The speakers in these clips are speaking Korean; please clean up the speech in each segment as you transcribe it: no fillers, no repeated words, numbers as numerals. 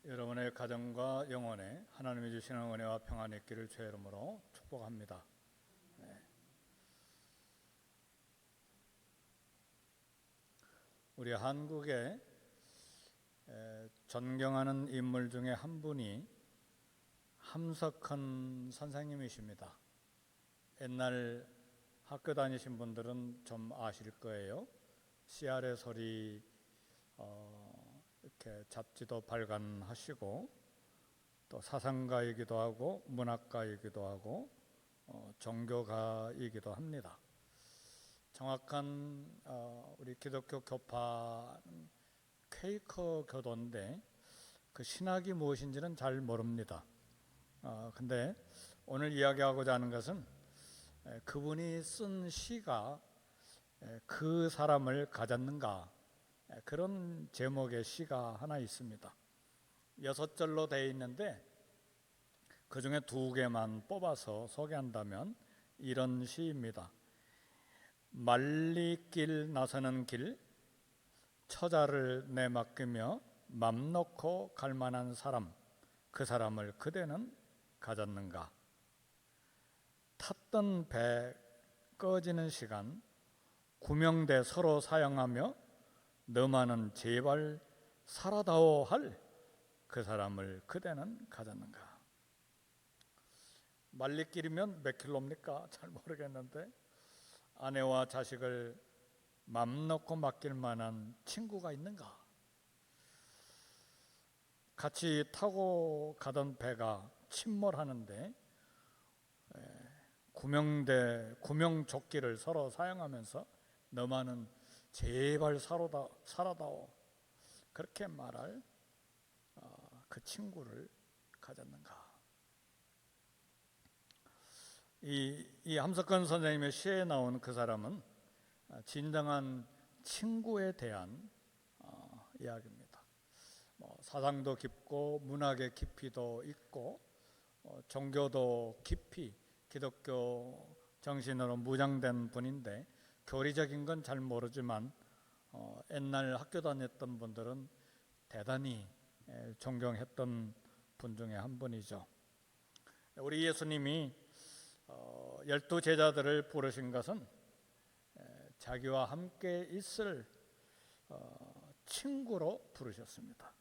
여러분의 가정과 영혼에 하나님이 주시는 은혜와 평안이 있기를 주의 이름으로 축복합니다. 우리 한국에 존경하는 인물 중에 한 분이 함석헌 선생님이십니다. 옛날 학교 다니신 분들은 좀 아실 거예요. 씨알의 소리 이렇게 잡지도 발간하시고 또 사상가이기도 하고 문학가이기도 하고 종교가이기도 합니다. 정확한 우리 기독교 교파는 퀘이커 교도인데 그 신학이 무엇인지는 잘 모릅니다. 근데 오늘 이야기하고자 하는 것은 그분이 쓴 시가 그 사람을 가졌는가, 그런 제목의 시가 하나 있습니다. 6절로 되어 있는데 그 중에 2개만 뽑아서 소개한다면 이런 시입니다. 말리길 나서는 길, 처자를 내맡기며 맘 놓고 갈 만한 사람, 그 사람을 그대는 가졌는가. 탔던 배 꺼지는 시간, 구명대 서로 사용하며 너만은 제발 살아다오 할 그 사람을 그대는 가졌는가. 말리길이면 몇 킬로입니까? 잘 모르겠는데 아내와 자식을 맘 놓고 맡길 만한 친구가 있는가? 같이 타고 가던 배가 침몰하는데 구명조끼를 서로 사용하면서 너만은 제발 살아다오, 그렇게 말할 그 친구를 가졌는가. 이 함석헌 선생님의 시에 나온 그 사람은 진정한 친구에 대한 이야기입니다. 사상도 깊고 문학의 깊이도 있고 종교도 깊이 기독교 정신으로 무장된 분인데 교리적인 건 잘 모르지만 옛날 학교 다녔던 분들은 대단히 존경했던 분 중에 한 분이죠. 우리 예수님이 12 제자들을 부르신 것은 자기와 함께 있을 친구로 부르셨습니다.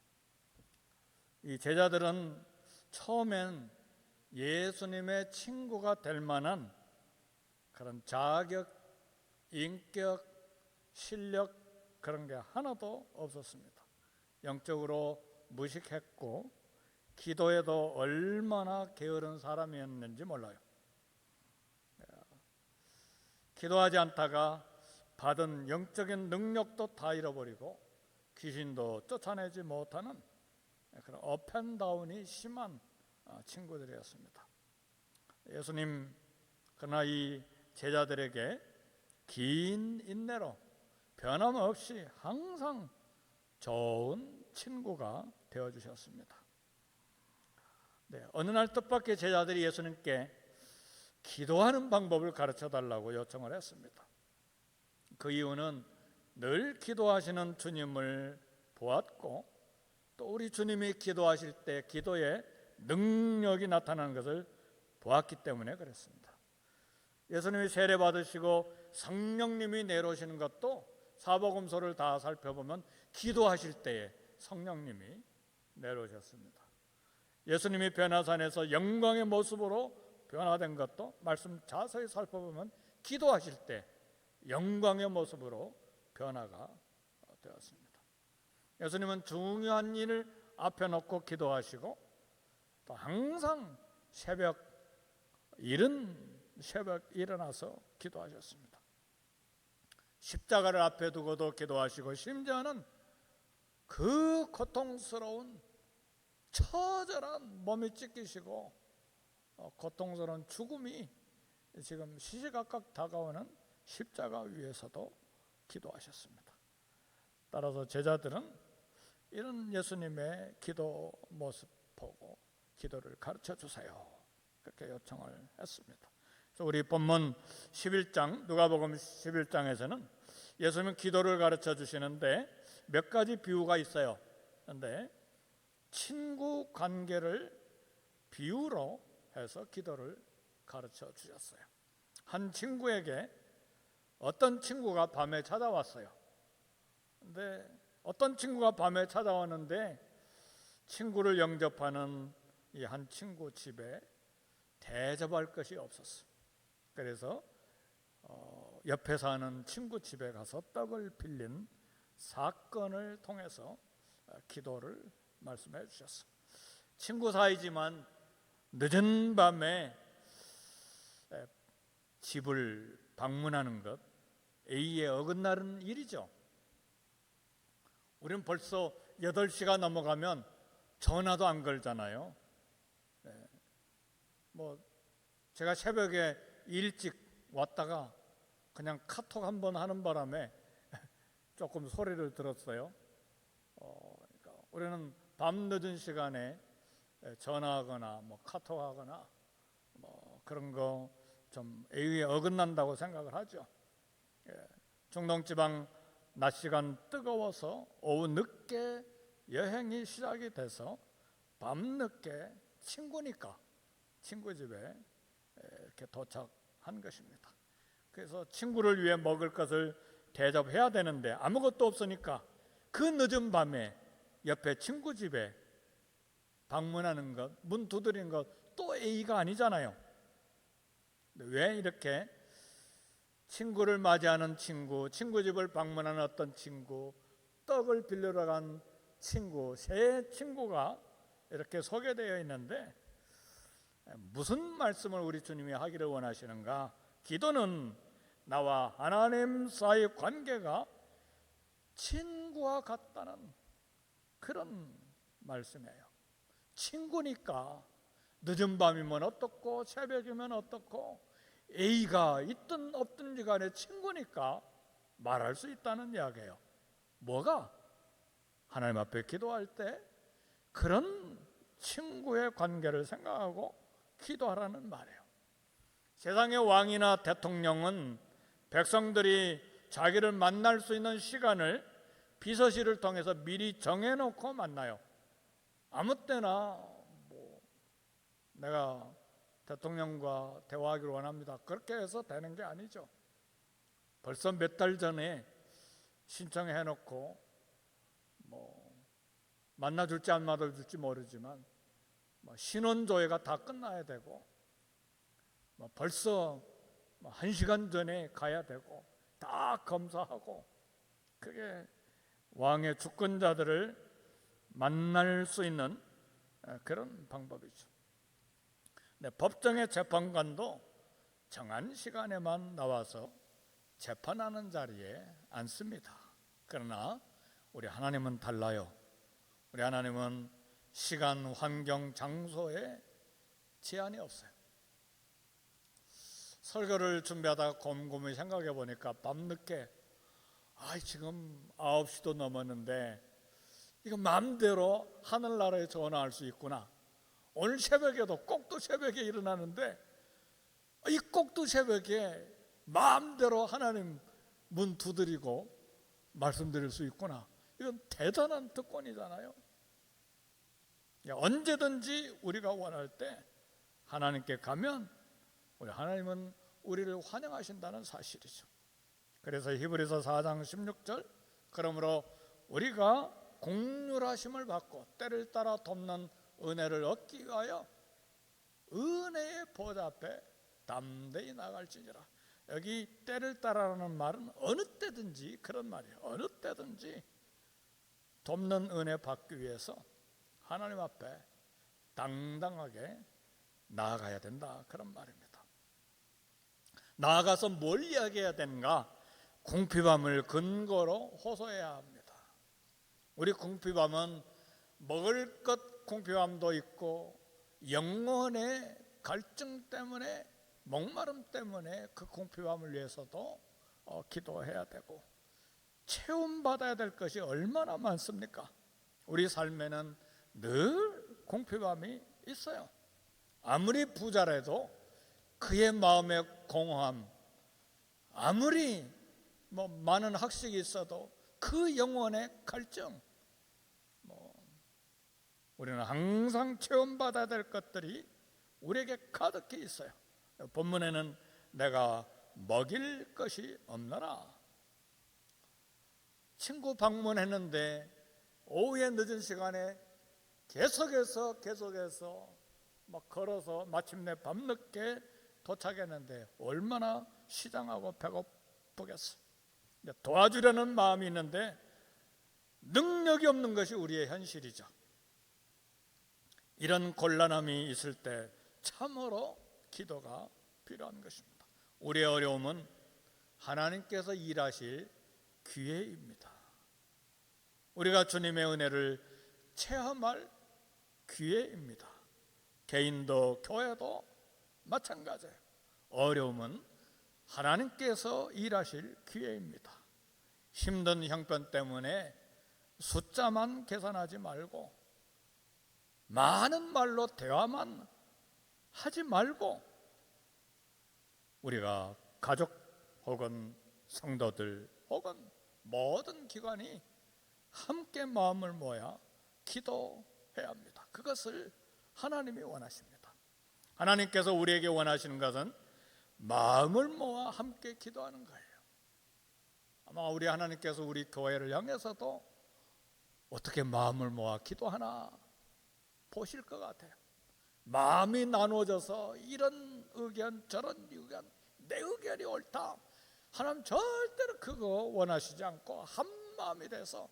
이 제자들은 처음엔 예수님의 친구가 될 만한 그런 자격, 인격, 실력 그런 게 하나도 없었습니다. 영적으로 무식했고 기도에도 얼마나 게으른 사람이었는지 몰라요. 기도하지 않다가 받은 영적인 능력도 다 잃어버리고 귀신도 쫓아내지 못하는 그런 업앤다운이 심한 친구들이었습니다. 예수님 그러나 이 제자들에게 긴 인내로 변함없이 항상 좋은 친구가 되어주셨습니다. 어느 날 뜻밖의 제자들이 예수님께 기도하는 방법을 가르쳐달라고 요청을 했습니다. 그 이유는 늘 기도하시는 주님을 보았고 또 우리 주님이 기도하실 때 기도에 능력이 나타나는 것을 보았기 때문에 그랬습니다. 예수님이 세례 받으시고 성령님이 내려오시는 것도 사복음서를 다 살펴보면 기도하실 때에 성령님이 내려오셨습니다. 예수님이 변화산에서 영광의 모습으로 변화된 것도 말씀 자세히 살펴보면 기도하실 때 영광의 모습으로 변화가 되었습니다. 예수님은 중요한 일을 앞에 놓고 기도하시고 또 항상 이른 새벽 일어나서 기도하셨습니다. 십자가를 앞에 두고도 기도하시고 심지어는 그 고통스러운 처절한 몸이 찢기시고 고통스러운 죽음이 지금 시시각각 다가오는 십자가 위에서도 기도하셨습니다. 따라서 제자들은 이런 예수님의 기도 모습 보고 기도를 가르쳐 주세요, 그렇게 요청을 했습니다. 그래서 우리 본문 11장 누가복음 11장에서는 예수님은 기도를 가르쳐 주시는데 몇 가지 비유가 있어요. 그런데 친구 관계를 비유로 해서 기도를 가르쳐 주셨어요. 한 친구에게 어떤 친구가 밤에 찾아왔어요. 근데 어떤 친구가 밤에 찾아왔는데 친구를 영접하는 이 한 친구 집에 대접할 것이 없었어요. 그래서 옆에 사는 친구 집에 가서 떡을 빌린 사건을 통해서 기도를 말씀해 주셨어요. 친구 사이지만 늦은 밤에 집을 방문하는 것, A에 어긋나는 일이죠. 우리는 벌써 8시가 넘어가면 전화도 안 걸잖아요. 제가 새벽에 일찍 왔다가 그냥 카톡 한번 하는 바람에 조금 소리를 들었어요. 그러니까 우리는 밤늦은 시간에 전화하거나 카톡하거나 그런 거 좀 A에 어긋난다고 생각을 하죠. 중동지방 낮 시간 뜨거워서 오후 늦게 여행이 시작이 돼서 밤늦게 친구니까 친구 집에 이렇게 도착한 것입니다. 그래서 친구를 위해 먹을 것을 대접해야 되는데 아무것도 없으니까 그 늦은 밤에 옆에 친구 집에 방문하는 것, 문 두드리는 것 또 A가 아니잖아요. 왜 이렇게 친구를 맞이하는 친구, 친구 집을 방문하는 어떤 친구, 떡을 빌리러 간 친구, 세 친구가 이렇게 소개되어 있는데 무슨 말씀을 우리 주님이 하기를 원하시는가? 기도는 나와 하나님 사이의 관계가 친구와 같다는 그런 말씀이에요. 친구니까 늦은 밤이면 어떻고 새벽이면 어떻고 A가 있든 없든지 간에 친구니까 말할 수 있다는 이야기예요. 뭐가? 하나님 앞에 기도할 때 그런 친구의 관계를 생각하고 기도하라는 말이에요. 세상의 왕이나 대통령은 백성들이 자기를 만날 수 있는 시간을 비서실을 통해서 미리 정해놓고 만나요. 아무 때나 내가 대통령과 대화하기를 원합니다. 그렇게 해서 되는 게 아니죠. 벌써 몇 달 전에 신청해놓고 만나줄지 안 만나줄지 모르지만 신원조회가 다 끝나야 되고 벌써 1시간 전에 가야 되고 다 검사하고 그게 왕의 주권자들을 만날 수 있는 그런 방법이죠. 법정의 재판관도 정한 시간에만 나와서 재판하는 자리에 앉습니다. 그러나 우리 하나님은 달라요. 우리 하나님은 시간, 환경, 장소에 제한이 없어요. 설교를 준비하다가 곰곰이 생각해 보니까 밤늦게 지금 9시도 넘었는데 이거 마음대로 하늘나라에 전화할 수 있구나. 오늘 새벽에도 꼭두 새벽에 일어나는데 이 꼭두 새벽에 마음대로 하나님 문 두드리고 말씀드릴 수 있구나. 이건 대단한 특권이잖아요. 언제든지 우리가 원할 때 하나님께 가면 우리 하나님은 우리를 환영하신다는 사실이죠. 그래서 히브리서 4장 16절 그러므로 우리가 공률하심을 받고 때를 따라 돕는 은혜를 얻기 위하여 은혜의 보좌 앞에 담대히 나갈지니라. 여기 때를 따라라는 말은 어느 때든지 그런 말이에요. 어느 때든지 돕는 은혜 받기 위해서 하나님 앞에 당당하게 나아가야 된다 그런 말입니다. 나아가서 뭘 이야기해야 되는가? 궁핍함을 근거로 호소해야 합니다. 우리 궁핍함은 먹을 것 궁핍함도 있고 영혼의 갈증 때문에 목마름 때문에 그 궁핍함을 위해서도 기도해야 되고 체험받아야 될 것이 얼마나 많습니까? 우리 삶에는 늘 궁핍함이 있어요. 아무리 부자라도 그의 마음의 공허함, 아무리 많은 학식이 있어도 그 영혼의 갈증, 우리는 항상 체험받아야 될 것들이 우리에게 가득히 있어요. 본문에는 내가 먹일 것이 없노라. 친구 방문했는데 오후에 늦은 시간에 계속해서 막 걸어서 마침내 밤늦게 도착했는데 얼마나 시장하고 배고프겠어. 도와주려는 마음이 있는데 능력이 없는 것이 우리의 현실이죠. 이런 곤란함이 있을 때 참으로 기도가 필요한 것입니다. 우리의 어려움은 하나님께서 일하실 기회입니다. 우리가 주님의 은혜를 체험할 기회입니다. 개인도 교회도 마찬가지예요. 어려움은 하나님께서 일하실 기회입니다. 힘든 형편 때문에 숫자만 계산하지 말고 많은 말로 대화만 하지 말고 우리가 가족 혹은 성도들 혹은 모든 기관이 함께 마음을 모아 기도해야 합니다. 그것을 하나님이 원하십니다. 하나님께서 우리에게 원하시는 것은 마음을 모아 함께 기도하는 거예요. 아마 우리 하나님께서 우리 교회를 향해서도 어떻게 마음을 모아 기도하나 보실 것 같아요. 마음이 나누어져서 이런 의견 저런 의견 내 의견이 옳다, 하나님 절대로 그거 원하시지 않고 한 마음이 돼서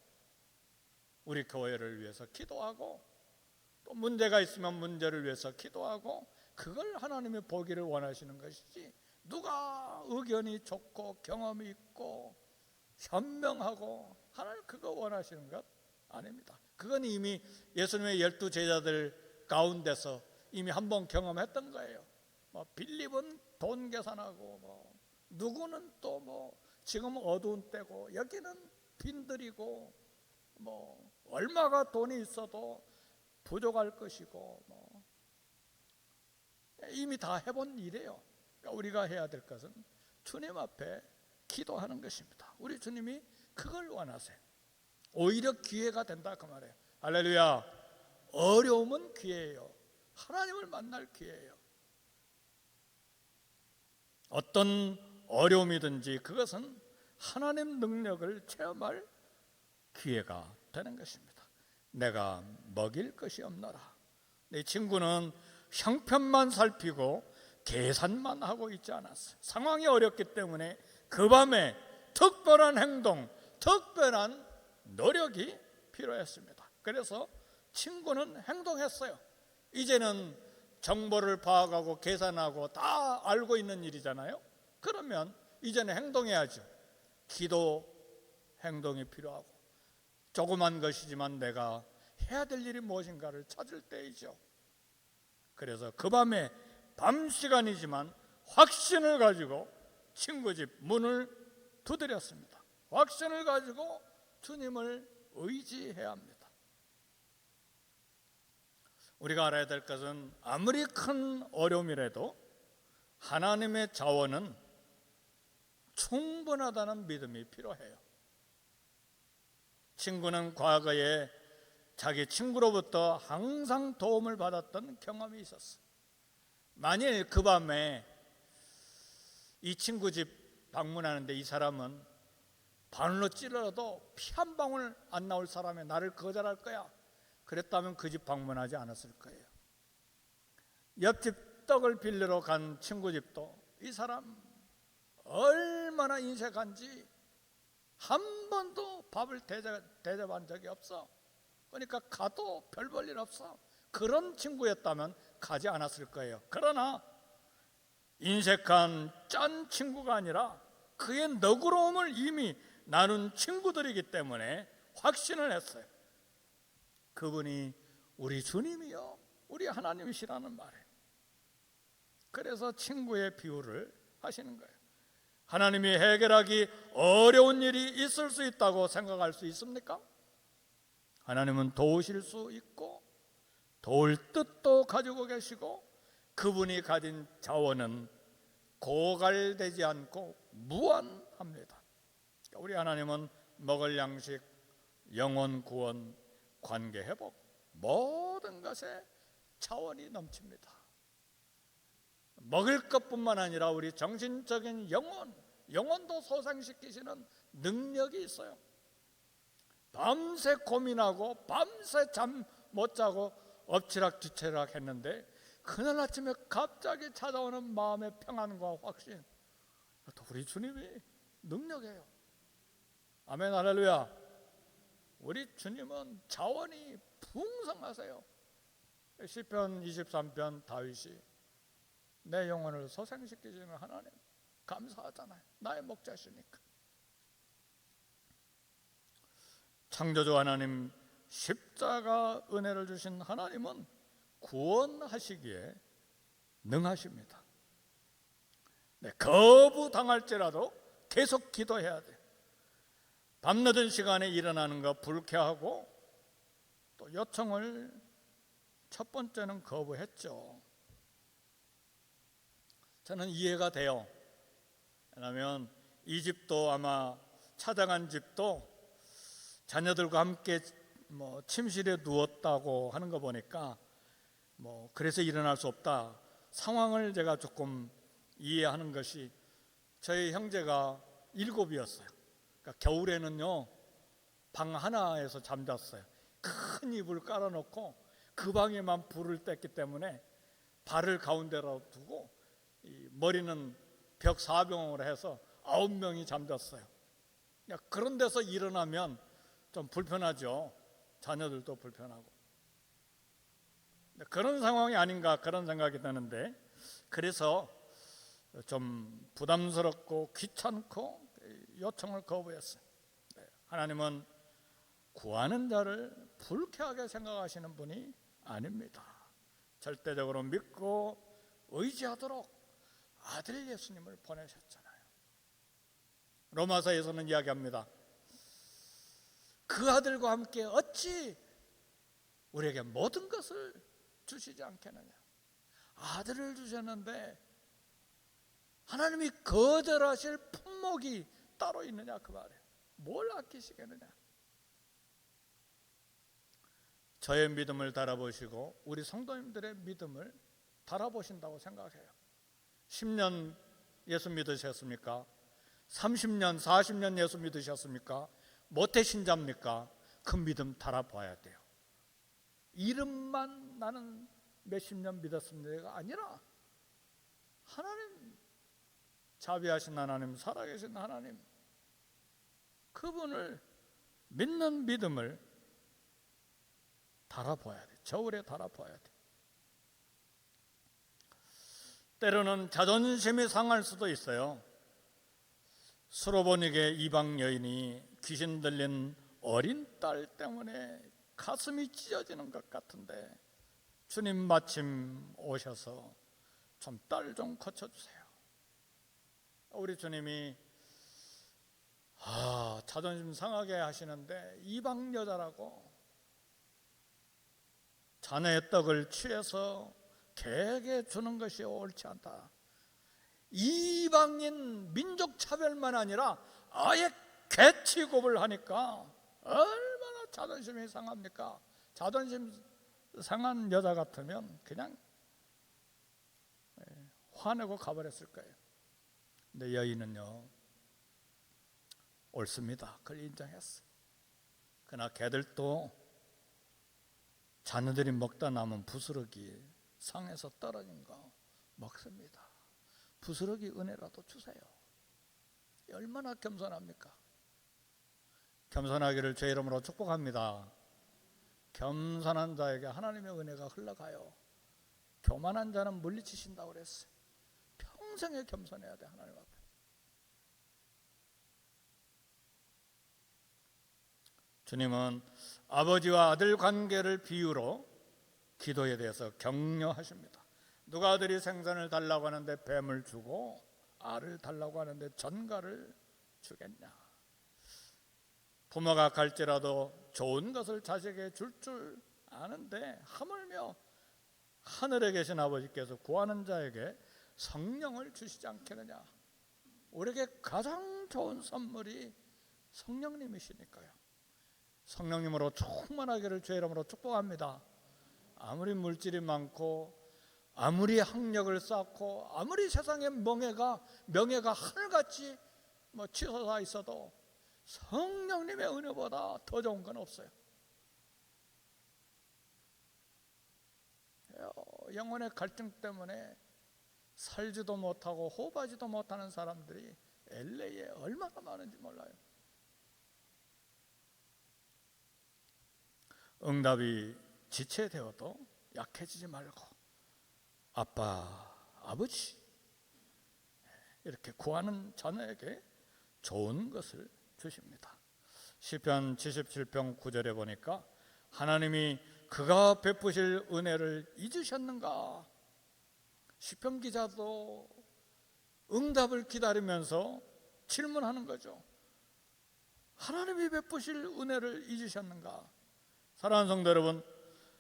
우리 교회를 위해서 기도하고 또 문제가 있으면 문제를 위해서 기도하고 그걸 하나님이 보기를 원하시는 것이지, 누가 의견이 좋고 경험이 있고 현명하고 하나님 그거 원하시는 것 아닙니다. 그건 이미 예수님의 12 제자들 가운데서 이미 한번 경험했던 거예요. 빌립은 돈 계산하고 누구는 또 지금 어두운 때고 여기는 빈들이고 얼마가 돈이 있어도 부족할 것이고 이미 다 해본 일이에요. 그러니까 우리가 해야 될 것은 주님 앞에 기도하는 것입니다. 우리 주님이 그걸 원하세요. 오히려 기회가 된다 그 말이에요. 할렐루야. 어려움은 기회예요. 하나님을 만날 기회예요. 어떤 어려움이든지 그것은 하나님 능력을 체험할 기회가 되는 것입니다. 내가 먹일 것이 없노라. 내 친구는 형편만 살피고 계산만 하고 있지 않았어요. 상황이 어렵기 때문에 그 밤에 특별한 행동, 특별한 노력이 필요했습니다. 그래서 친구는 행동했어요. 이제는 정보를 파악하고 계산하고 다 알고 있는 일이잖아요. 그러면 이제는 행동해야죠. 기도 행동이 필요하고 조그만 것이지만 내가 해야 될 일이 무엇인가를 찾을 때이죠. 그래서 그 밤에 밤 시간이지만 확신을 가지고 친구 집 문을 두드렸습니다. 확신을 가지고 주님을 의지해야 합니다. 우리가 알아야 될 것은 아무리 큰 어려움이라도 하나님의 자원은 충분하다는 믿음이 필요해요. 친구는 과거에 자기 친구로부터 항상 도움을 받았던 경험이 있었어요. 만일 그 밤에 이 친구 집 방문하는데 이 사람은 바늘로 찔러도 피 한 방울 안 나올 사람이 나를 거절할 거야, 그랬다면 그 집 방문하지 않았을 거예요. 옆집 떡을 빌리러 간 친구 집도 이 사람 얼마나 인색한지 한 번도 밥을 대접한 적이 없어. 그러니까 가도 별 볼 일 없어. 그런 친구였다면 가지 않았을 거예요. 그러나 인색한 짠 친구가 아니라 그의 너그러움을 이미 나눈 친구들이기 때문에 확신을 했어요. 그분이 우리 주님이요 우리 하나님이시라는 말이에요. 그래서 친구의 비유를 하시는 거예요. 하나님이 해결하기 어려운 일이 있을 수 있다고 생각할 수 있습니까? 하나님은 도우실 수 있고 도울 뜻도 가지고 계시고 그분이 가진 자원은 고갈되지 않고 무한합니다. 우리 하나님은 먹을 양식, 영혼 구원, 관계 회복, 모든 것에 차원이 넘칩니다. 먹을 것뿐만 아니라 우리 정신적인 영혼도 소생시키시는 능력이 있어요. 밤새 고민하고 밤새 잠 못 자고 엎치락뒤치락 했는데 그날 아침에 갑자기 찾아오는 마음의 평안과 확신, 또 우리 주님이 능력이에요. 아멘, 할렐루야. 우리 주님은 자원이 풍성하세요. 시편 23편 다윗이 내 영혼을 소생시키시는 하나님 감사하잖아요. 나의 목자시니까. 창조주 하나님, 십자가 은혜를 주신 하나님은 구원하시기에 능하십니다. 거부당할지라도 계속 기도해야 돼요. 밤늦은 시간에 일어나는 거 불쾌하고 또 요청을 첫 번째는 거부했죠. 저는 이해가 돼요. 왜냐하면 이 집도 아마 찾아간 집도 자녀들과 함께 침실에 누웠다고 하는 거 보니까 그래서 일어날 수 없다. 상황을 제가 조금 이해하는 것이, 저희 형제가 7이었어요. 그러니까 겨울에는요 방 하나에서 잠잤어요. 큰 이불 깔아놓고 그 방에만 불을 뗐기 때문에 발을 가운데로 두고 머리는 벽 사병으로 해서 9명이 잠잤어요. 그런 데서 일어나면 좀 불편하죠. 자녀들도 불편하고. 그런 상황이 아닌가 그런 생각이 드는데, 그래서 좀 부담스럽고 귀찮고 요청을 거부했어요. 하나님은 구하는 자를 불쾌하게 생각하시는 분이 아닙니다. 절대적으로 믿고 의지하도록 아들 예수님을 보내셨잖아요. 로마서에서는 이야기합니다. 그 아들과 함께 어찌 우리에게 모든 것을 주시지 않겠느냐. 아들을 주셨는데 하나님이 거절하실 품목이 따로 있느냐 그 말이에요. 뭘 아끼시겠느냐. 저의 믿음을 달아보시고 우리 성도님들의 믿음을 달아보신다고 생각해요. 10년 예수 믿으셨습니까? 30년, 40년 예수 믿으셨습니까? 모태신자입니까? 그 믿음 달아봐야 돼요. 이름만 나는 몇십 년 믿었습니다가 아니라 하나님, 자비하신 하나님, 살아계신 하나님, 그분을 믿는 믿음을 달아봐야 돼. 저울에 달아봐야 돼. 때로는 자존심이 상할 수도 있어요. 수로보니게 이방 여인이 귀신 들린 어린 딸 때문에 가슴이 찢어지는 것 같은데 주님 마침 오셔서 좀 딸 좀 고쳐주세요. 우리 주님이 자존심 상하게 하시는데 이방 여자라고 자네의 떡을 취해서 개에게 주는 것이 옳지 않다. 이방인 민족 차별만 아니라 아예 개 취급을 하니까 얼마나 자존심이 상합니까? 자존심 상한 여자 같으면 그냥 화내고 가버렸을 거예요. 근데 여인은요 옳습니다. 그걸 인정했어. 그러나 개들도 자녀들이 먹다 남은 부스러기 상에서 떨어진 거 먹습니다. 부스러기 은혜라도 주세요. 얼마나 겸손합니까? 겸손하기를 제 이름으로 축복합니다. 겸손한 자에게 하나님의 은혜가 흘러가요. 교만한 자는 물리치신다고 그랬어요. 평생에 겸손해야 돼. 하나님 앞에. 주님은 아버지와 아들 관계를 비유로 기도에 대해서 격려하십니다. 누가 아들이 생선을 달라고 하는데 뱀을 주고 알을 달라고 하는데 전갈을 주겠냐. 부모가 갈지라도 좋은 것을 자식에게 줄 아는데 하물며 하늘에 계신 아버지께서 구하는 자에게 성령을 주시지 않겠느냐. 우리에게 가장 좋은 선물이 성령님이시니까요. 성령님으로 충만하기를 주의 이름으로 축복합니다. 아무리 물질이 많고 아무리 학력을 쌓고 아무리 세상의 명예가 하늘같이 치솟아 있어도 성령님의 은혜보다 더 좋은 건 없어요. 영혼의 갈등 때문에 살지도 못하고 호흡하지도 못하는 사람들이 LA에 얼마나 많은지 몰라요. 응답이 지체되어도 약해지지 말고 아빠, 아버지 이렇게 구하는 자녀에게 좋은 것을 주십니다. 시편 77편 9절에 보니까 하나님이 그가 베푸실 은혜를 잊으셨는가? 시편 기자도 응답을 기다리면서 질문하는 거죠. 하나님이 베푸실 은혜를 잊으셨는가? 사랑하는 성도 여러분,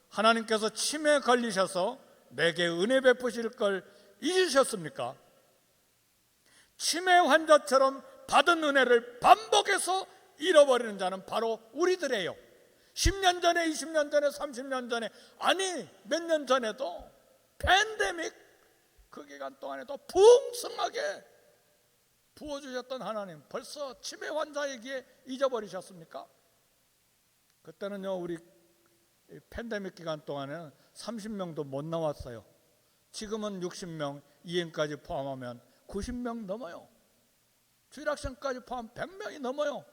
하나님께서 치매에 걸리셔서 내게 은혜 베푸실 걸 잊으셨습니까? 치매 환자처럼 받은 은혜를 반복해서 잃어버리는 자는 바로 우리들이에요. 10년 전에, 20년 전에, 30년 전에, 아니 몇 년 전에도 팬데믹 그 기간 동안에도 풍성하게 부어주셨던 하나님, 벌써 치매 환자에게 잊어버리셨습니까? 그때는요, 우리 팬데믹 기간 동안에는 30명도 못 나왔어요. 지금은 60명, 이행까지 포함하면 90명 넘어요. 주일학생까지 포함 100명이 넘어요.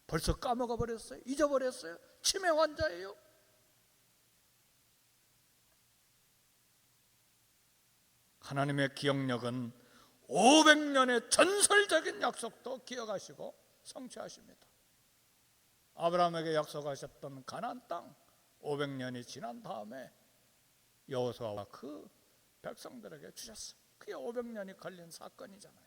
벌써 까먹어 버렸어요. 잊어버렸어요. 치매 환자예요. 하나님의 기억력은 500년의 전설적인 약속도 기억하시고 성취하십니다. 아브라함에게 약속하셨던 가나안 땅 500년이 지난 다음에 여호수아와 그 백성들에게 주셨어요. 그게 500년이 걸린 사건이잖아요.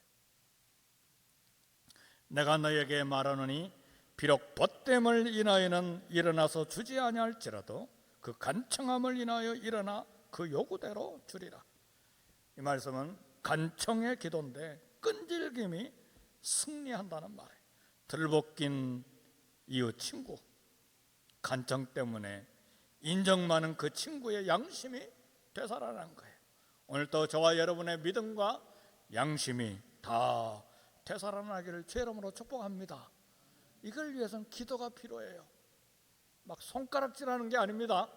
내가 너에게 말하노니 비록 벗됨을 인하여는 일어나서 주지 아니할지라도 그 간청함을 인하여 일어나 그 요구대로 주리라. 이 말씀은 간청의 기도인데 끈질김이 승리한다는 말이에요. 들볶인 이웃 친구, 간청 때문에 인정 많은 그 친구의 양심이 되살아난 거예요. 오늘도 저와 여러분의 믿음과 양심이 다 되살아나기를 주의 이름으로 축복합니다. 이걸 위해서는 기도가 필요해요. 막 손가락질하는 게 아닙니다.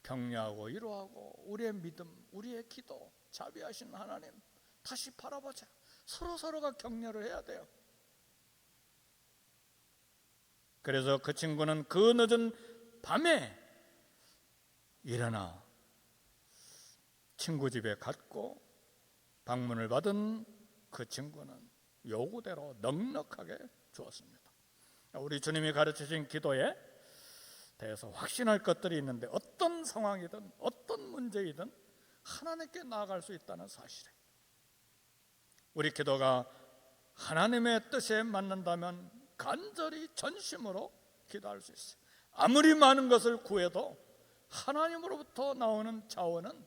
격려하고 위로하고 우리의 믿음, 우리의 기도, 자비하신 하나님 다시 바라보자. 서로가 격려를 해야 돼요. 그래서 그 친구는 그 늦은 밤에 일어나 친구 집에 갔고 방문을 받은 그 친구는 요구대로 넉넉하게 주었습니다. 우리 주님이 가르치신 기도에 대해서 확신할 것들이 있는데 어떤 상황이든 어떤 문제이든 하나님께 나아갈 수 있다는 사실에 우리 기도가 하나님의 뜻에 맞는다면 간절히 전심으로 기도할 수 있어요. 아무리 많은 것을 구해도 하나님으로부터 나오는 자원은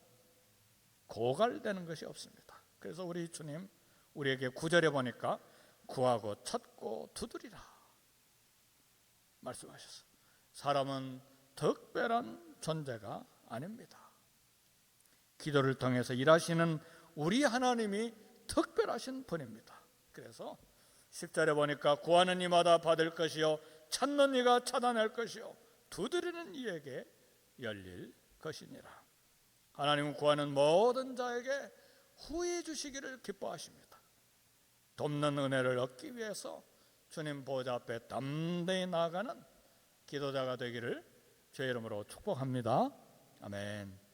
고갈되는 것이 없습니다. 그래서 우리 주님 우리에게 9절에 보니까 구하고 찾고 두드리라 말씀하셨어요. 사람은 특별한 존재가 아닙니다. 기도를 통해서 일하시는 우리 하나님이 특별하신 분입니다. 그래서 10절에 보니까 구하는 이마다 받을 것이요 찾는 이가 찾아낼 것이요 두드리는 이에게 열릴 것이니라. 하나님은 구하는 모든 자에게 후히 주시기를 기뻐하십니다. 돕는 은혜를 얻기 위해서 주님 보좌 앞에 담대히 나아가는 기도자가 되기를 주의 이름으로 축복합니다. 아멘.